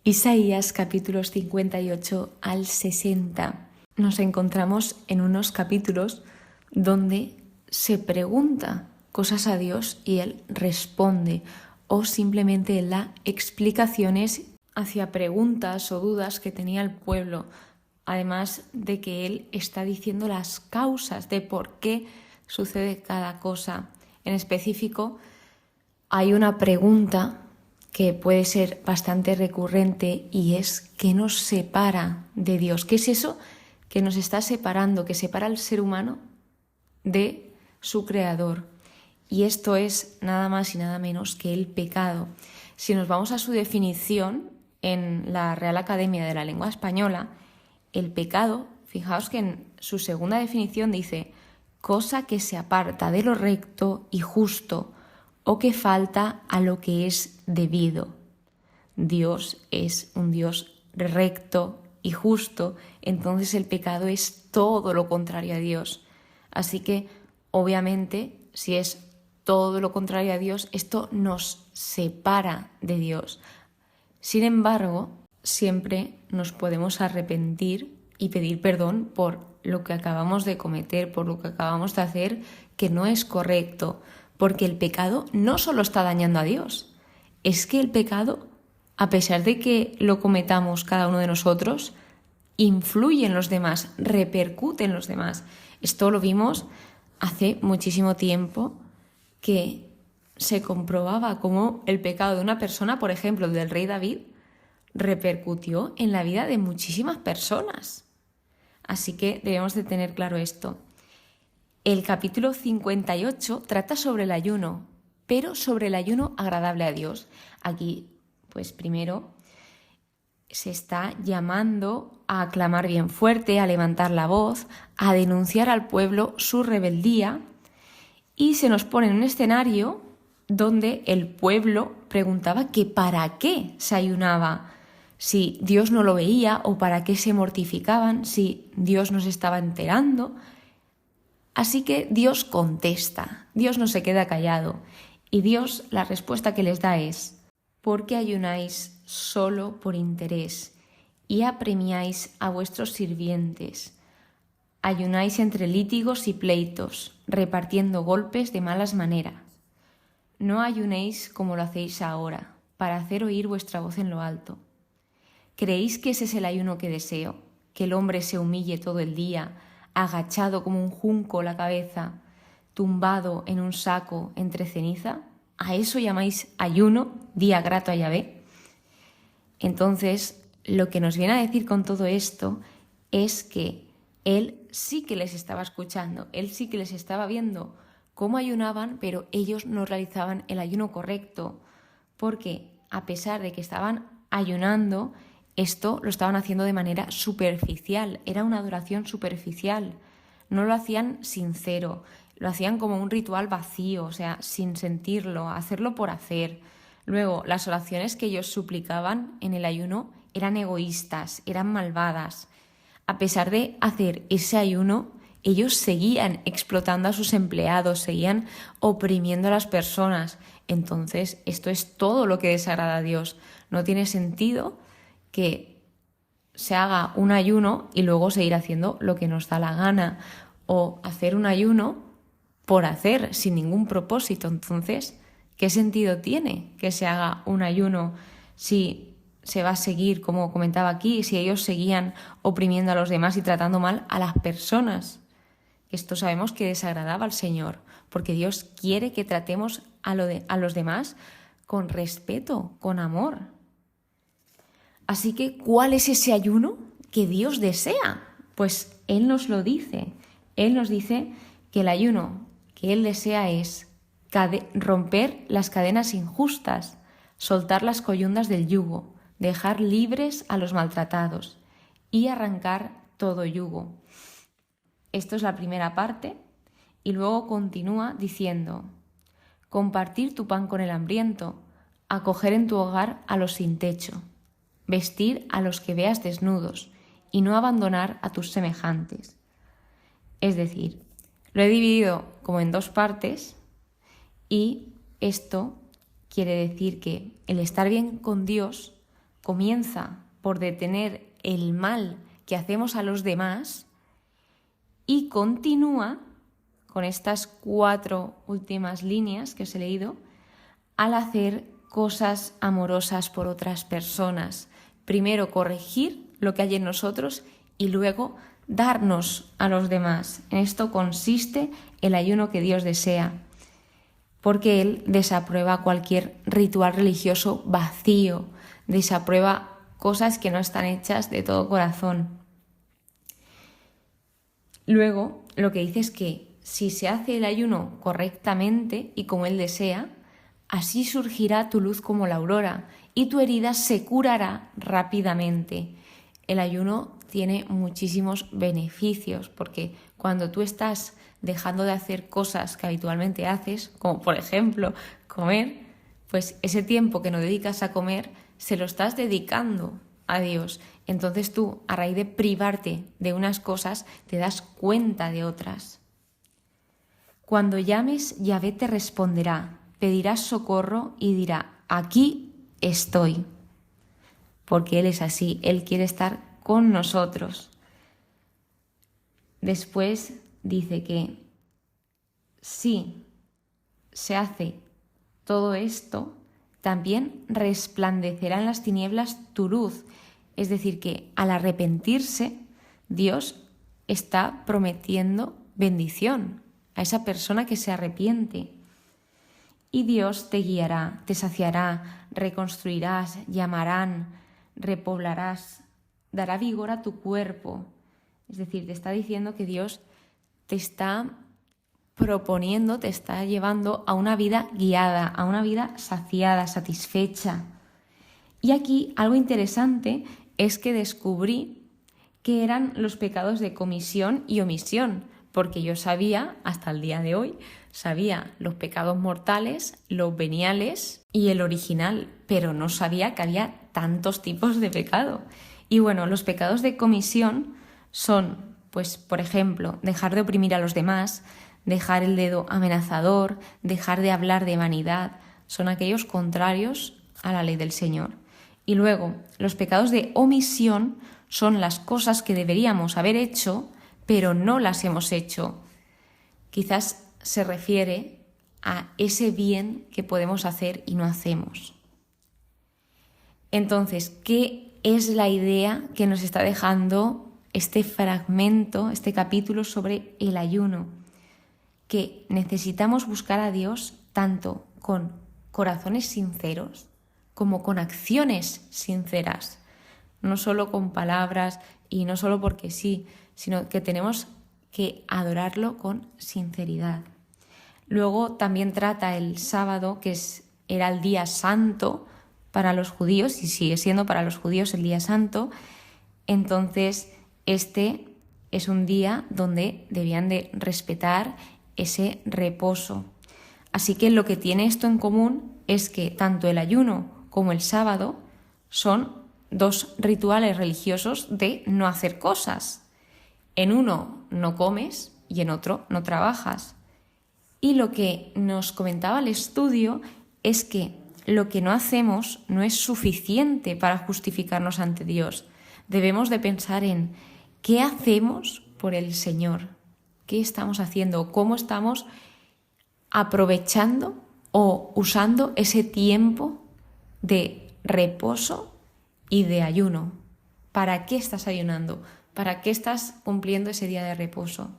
Isaías capítulos 58 al 60. Nos encontramos en unos capítulos donde se pregunta cosas a Dios y Él responde, o simplemente Él da explicaciones hacia preguntas o dudas que tenía el pueblo, además de que Él está diciendo las causas de por qué sucede cada cosa. En específico, hay una pregunta que puede ser bastante recurrente y es ¿qué nos separa de Dios? ¿Qué es eso que nos está separando, que separa al ser humano de su creador? Y esto es nada más y nada menos que el pecado. Si nos vamos a su definición en la Real Academia de la Lengua Española, el pecado, fijaos que en su segunda definición dice cosa que se aparta de lo recto y justo, o que falta a lo que es debido. Dios es un Dios recto y justo, entonces el pecado es todo lo contrario a Dios. Así que, obviamente, si es todo lo contrario a Dios, esto nos separa de Dios. Sin embargo, siempre nos podemos arrepentir y pedir perdón por lo que acabamos de cometer, por lo que acabamos de hacer, que no es correcto. Porque el pecado no solo está dañando a Dios, es que el pecado, a pesar de que lo cometamos cada uno de nosotros, influye en los demás, repercute en los demás. Esto lo vimos hace muchísimo tiempo, que se comprobaba cómo el pecado de una persona, por ejemplo, el del rey David, repercutió en la vida de muchísimas personas. Así que debemos de tener claro esto. El capítulo 58 trata sobre el ayuno, pero sobre el ayuno agradable a Dios. Aquí, pues primero, se está llamando a clamar bien fuerte, a levantar la voz, a denunciar al pueblo su rebeldía, y se nos pone en un escenario donde el pueblo preguntaba que para qué se ayunaba, si Dios no lo veía o para qué se mortificaban, si Dios nos estaba enterando. Así que Dios contesta, Dios no se queda callado, y Dios la respuesta que les da es: ¿por qué ayunáis solo por interés y apremiáis a vuestros sirvientes? Ayunáis entre lítigos y pleitos, repartiendo golpes de malas maneras. No ayunéis como lo hacéis ahora, para hacer oír vuestra voz en lo alto. ¿Creéis que ese es el ayuno que deseo? ¿Que el hombre se humille todo el día, agachado como un junco la cabeza, tumbado en un saco entre ceniza? ¿A eso llamáis ayuno, día grato a Yahvé? Entonces, lo que nos viene a decir con todo esto es que Él sí que les estaba escuchando, Él sí que les estaba viendo cómo ayunaban, pero ellos no realizaban el ayuno correcto, porque a pesar de que estaban ayunando, esto lo estaban haciendo de manera superficial, era una adoración superficial, no lo hacían sincero, lo hacían como un ritual vacío, o sea, sin sentirlo, hacerlo por hacer. Luego, las oraciones que ellos suplicaban en el ayuno eran egoístas, eran malvadas. A pesar de hacer ese ayuno, ellos seguían explotando a sus empleados, seguían oprimiendo a las personas. Entonces, esto es todo lo que desagrada a Dios. No tiene sentido que se haga un ayuno y luego seguir haciendo lo que nos da la gana, o hacer un ayuno por hacer, sin ningún propósito. Entonces, ¿qué sentido tiene que se haga un ayuno si se va a seguir, como comentaba aquí, si ellos seguían oprimiendo a los demás y tratando mal a las personas? Esto sabemos que desagradaba al Señor, porque Dios quiere que tratemos a los demás con respeto, con amor. Así que, ¿cuál es ese ayuno que Dios desea? Pues Él nos lo dice. Él nos dice que el ayuno que Él desea es romper las cadenas injustas, soltar las coyundas del yugo, dejar libres a los maltratados y arrancar todo yugo. Esto es la primera parte, y luego continúa diciendo: compartir tu pan con el hambriento, acoger en tu hogar a los sin techo, vestir a los que veas desnudos y no abandonar a tus semejantes. Es decir, lo he dividido como en dos partes, y esto quiere decir que el estar bien con Dios comienza por detener el mal que hacemos a los demás y continúa con estas 4 últimas líneas que os he leído al hacer cosas amorosas por otras personas. Primero corregir lo que hay en nosotros y luego darnos a los demás. En esto consiste el ayuno que Dios desea, porque Él desaprueba cualquier ritual religioso vacío, desaprueba cosas que no están hechas de todo corazón. Luego, lo que dice es que si se hace el ayuno correctamente y como Él desea, así surgirá tu luz como la aurora y tu herida se curará rápidamente. El ayuno tiene muchísimos beneficios porque cuando tú estás dejando de hacer cosas que habitualmente haces, como por ejemplo comer, pues ese tiempo que no dedicas a comer se lo estás dedicando a Dios. Entonces tú, a raíz de privarte de unas cosas, te das cuenta de otras. Cuando llames, Yahvé te responderá, pedirás socorro y dirá, aquí estoy. Porque Él es así, Él quiere estar con nosotros. Después dice que si se hace todo esto, también resplandecerá en las tinieblas tu luz. Es decir, que al arrepentirse, Dios está prometiendo bendición a esa persona que se arrepiente. Y Dios te guiará, te saciará, reconstruirás, llamarán, repoblarás, dará vigor a tu cuerpo. Es decir, te está diciendo que Dios te está proponiendo, te está llevando a una vida guiada, a una vida saciada, satisfecha. Y aquí algo interesante es que descubrí que eran los pecados de comisión y omisión, porque yo sabía, hasta el día de hoy, sabía los pecados mortales, los veniales y el original, pero no sabía que había tantos tipos de pecado. Y bueno, los pecados de comisión son, pues, por ejemplo, dejar de oprimir a los demás, dejar el dedo amenazador, dejar de hablar de vanidad, son aquellos contrarios a la ley del Señor. Y luego, los pecados de omisión son las cosas que deberíamos haber hecho, pero no las hemos hecho. Quizás se refiere a ese bien que podemos hacer y no hacemos. Entonces, ¿qué es la idea que nos está dejando este fragmento, este capítulo sobre el ayuno? Que necesitamos buscar a Dios tanto con corazones sinceros como con acciones sinceras, no solo con palabras y no solo porque sí, sino que tenemos que adorarlo con sinceridad. Luego también trata el sábado, que era el día santo para los judíos y sigue siendo para los judíos el día santo. Entonces, este es un día donde debían de respetar ese reposo. Así que lo que tiene esto en común es que tanto el ayuno como el sábado son 2 rituales religiosos de no hacer cosas. En uno no comes y en otro no trabajas. Y lo que nos comentaba el estudio es que lo que no hacemos no es suficiente para justificarnos ante Dios. Debemos de pensar en qué hacemos por el Señor, qué estamos haciendo, cómo estamos aprovechando o usando ese tiempo de reposo y de ayuno. ¿Para qué estás ayunando? ¿Para qué estás cumpliendo ese día de reposo?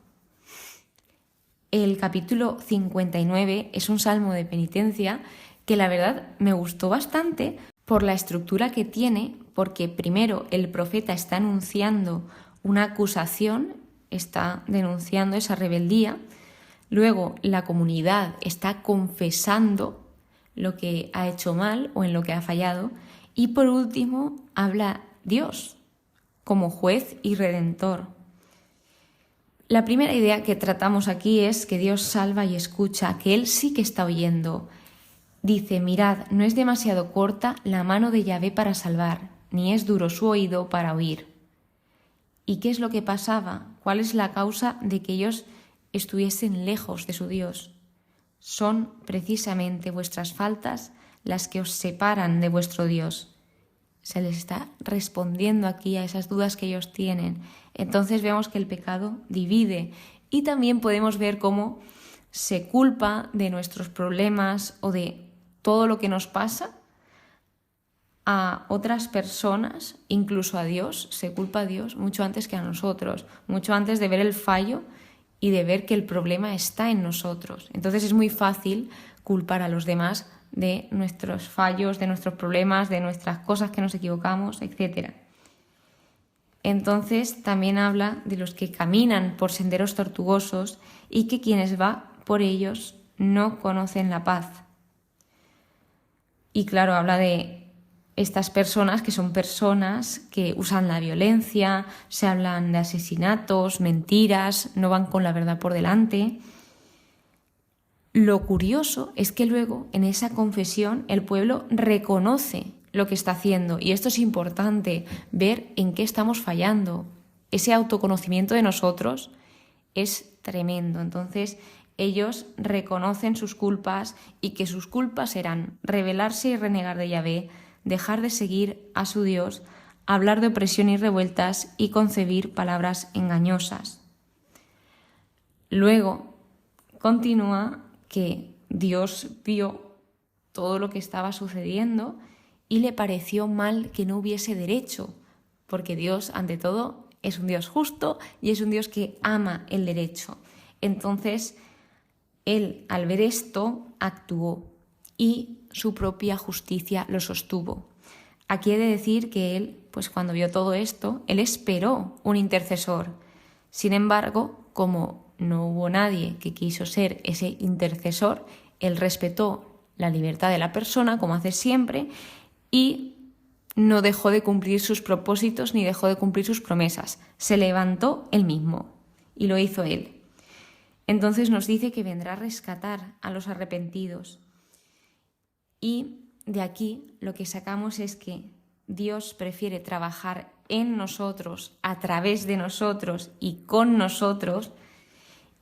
El capítulo 59 es un salmo de penitencia que la verdad me gustó bastante por la estructura que tiene, porque primero el profeta está anunciando una acusación, está denunciando esa rebeldía, luego la comunidad está confesando lo que ha hecho mal o en lo que ha fallado, y por último habla Dios como juez y redentor. La primera idea que tratamos aquí es que Dios salva y escucha, que Él sí que está oyendo. Dice, mirad, no es demasiado corta la mano de Yahvé para salvar, ni es duro su oído para oír. ¿Y qué es lo que pasaba? ¿Cuál es la causa de que ellos estuviesen lejos de su Dios? Son precisamente vuestras faltas las que os separan de vuestro Dios. se les está respondiendo aquí a esas dudas que ellos tienen. Entonces vemos que el pecado divide y también podemos ver cómo se culpa de nuestros problemas o de todo lo que nos pasa a otras personas, incluso a Dios. Se culpa a Dios mucho antes que a nosotros, mucho antes de ver el fallo y de ver que el problema está en nosotros. Entonces es muy fácil culpar a los demás de nuestros fallos, de nuestros problemas, de nuestras cosas que nos equivocamos, etc. Entonces también habla de los que caminan por senderos tortuosos y que quienes van por ellos no conocen la paz. Y claro, habla de estas personas que son personas que usan la violencia, se hablan de asesinatos, mentiras, no van con la verdad por delante. Lo curioso es que luego en esa confesión el pueblo reconoce lo que está haciendo y esto es importante, ver en qué estamos fallando. Ese autoconocimiento de nosotros es tremendo. Entonces ellos reconocen sus culpas y que sus culpas eran rebelarse y renegar de Yahvé, dejar de seguir a su Dios, hablar de opresión y revueltas y concebir palabras engañosas. Luego continúa que Dios vio todo lo que estaba sucediendo y le pareció mal que no hubiese derecho, porque Dios, ante todo, es un Dios justo y es un Dios que ama el derecho. Entonces, Él, al ver esto, actuó y su propia justicia lo sostuvo. Aquí he de decir que Él, pues cuando vio todo esto, Él esperó un intercesor. Sin embargo, como no hubo nadie que quiso ser ese intercesor, Él respetó la libertad de la persona, como hace siempre, y no dejó de cumplir sus propósitos ni dejó de cumplir sus promesas. Se levantó Él mismo y lo hizo Él. Entonces nos dice que vendrá a rescatar a los arrepentidos. Y de aquí lo que sacamos es que Dios prefiere trabajar en nosotros, a través de nosotros y con nosotros,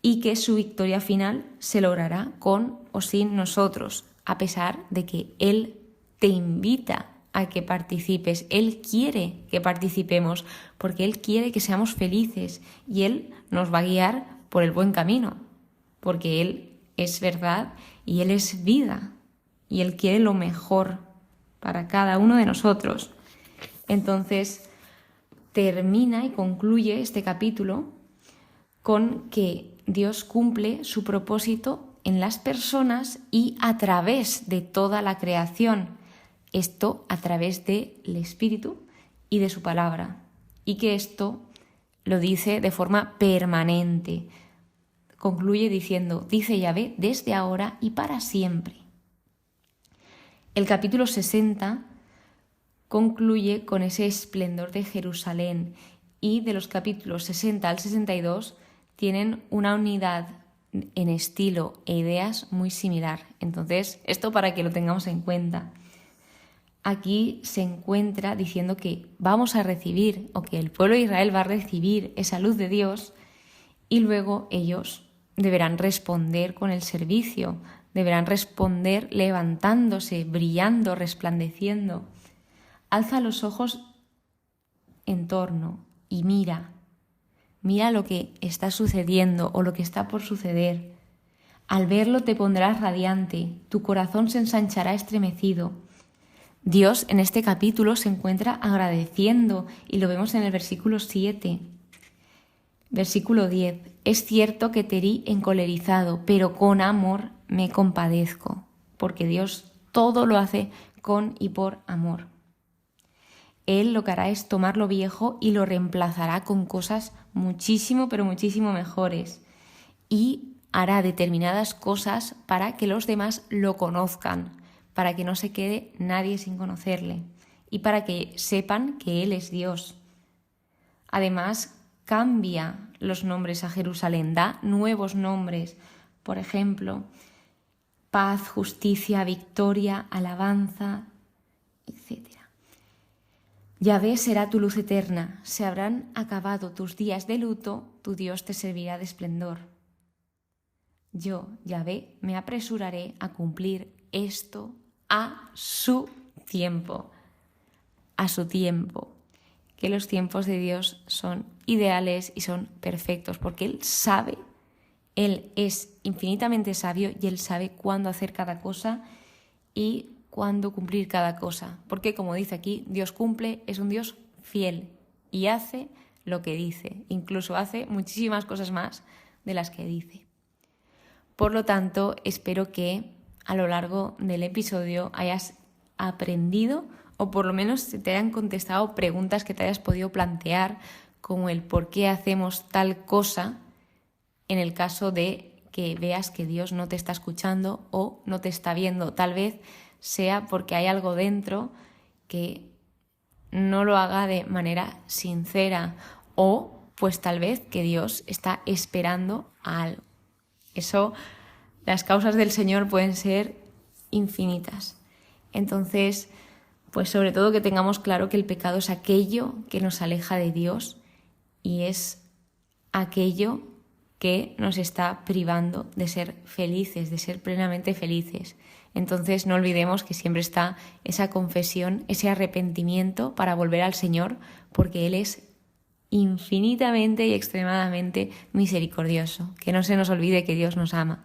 y que su victoria final se logrará con o sin nosotros, a pesar de que Él te invita a que participes. Él quiere que participemos porque Él quiere que seamos felices y Él nos va a guiar por el buen camino, porque Él es verdad y Él es vida y Él quiere lo mejor para cada uno de nosotros. Entonces termina y concluye este capítulo con que Dios cumple su propósito en las personas y a través de toda la creación. Esto a través del Espíritu y de su palabra. Y que esto lo dice de forma permanente. Concluye diciendo, dice Yahvé, desde ahora y para siempre. El capítulo 60 concluye con ese esplendor de Jerusalén y de los capítulos 60 al 62 tienen una unidad en estilo e ideas muy similar. Entonces, esto para que lo tengamos en cuenta. Aquí se encuentra diciendo que vamos a recibir, o que el pueblo de Israel va a recibir esa luz de Dios y luego ellos deberán responder con el servicio, deberán responder levantándose, brillando, resplandeciendo. Alza los ojos en torno y mira lo que está sucediendo o lo que está por suceder. Al verlo te pondrás radiante, tu corazón se ensanchará estremecido. Dios en este capítulo se encuentra agradeciendo y lo vemos en el versículo 7. Versículo 10. Es cierto que te herí encolerizado, pero con amor me compadezco, porque Dios todo lo hace con y por amor. Él lo que hará es tomar lo viejo y lo reemplazará con cosas muchísimo, pero muchísimo mejores. Y hará determinadas cosas para que los demás lo conozcan, para que no se quede nadie sin conocerle y para que sepan que Él es Dios. Además, cambia los nombres a Jerusalén, da nuevos nombres. Por ejemplo, paz, justicia, victoria, alabanza, etc. Yahvé será tu luz eterna, se habrán acabado tus días de luto, tu Dios te servirá de esplendor. Yo, Yahvé, me apresuraré a cumplir esto a su tiempo. a su tiempo, que los tiempos de Dios son ideales y son perfectos, porque Él sabe, Él es infinitamente sabio y Él sabe cuándo hacer cada cosa y cuándo cumplir cada cosa. Porque, como dice aquí, Dios cumple, es un Dios fiel y hace lo que dice. Incluso hace muchísimas cosas más de las que dice. Por lo tanto, espero que a lo largo del episodio hayas aprendido o por lo menos te hayan contestado preguntas que te hayas podido plantear, como el por qué hacemos tal cosa en el caso de que veas que Dios no te está escuchando o no te está viendo. Tal vez sea porque hay algo dentro que no lo haga de manera sincera o pues tal vez que Dios está esperando a algo. Eso, las causas del Señor pueden ser infinitas. Entonces, pues sobre todo que tengamos claro que el pecado es aquello que nos aleja de Dios y es aquello que nos está privando de ser felices, de ser plenamente felices. Entonces no olvidemos que siempre está esa confesión, ese arrepentimiento para volver al Señor, porque Él es infinitamente y extremadamente misericordioso. Que no se nos olvide que Dios nos ama.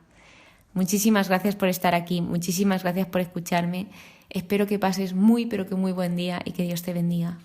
Muchísimas gracias por estar aquí, muchísimas gracias por escucharme. Espero que pases muy, pero que muy buen día y que Dios te bendiga.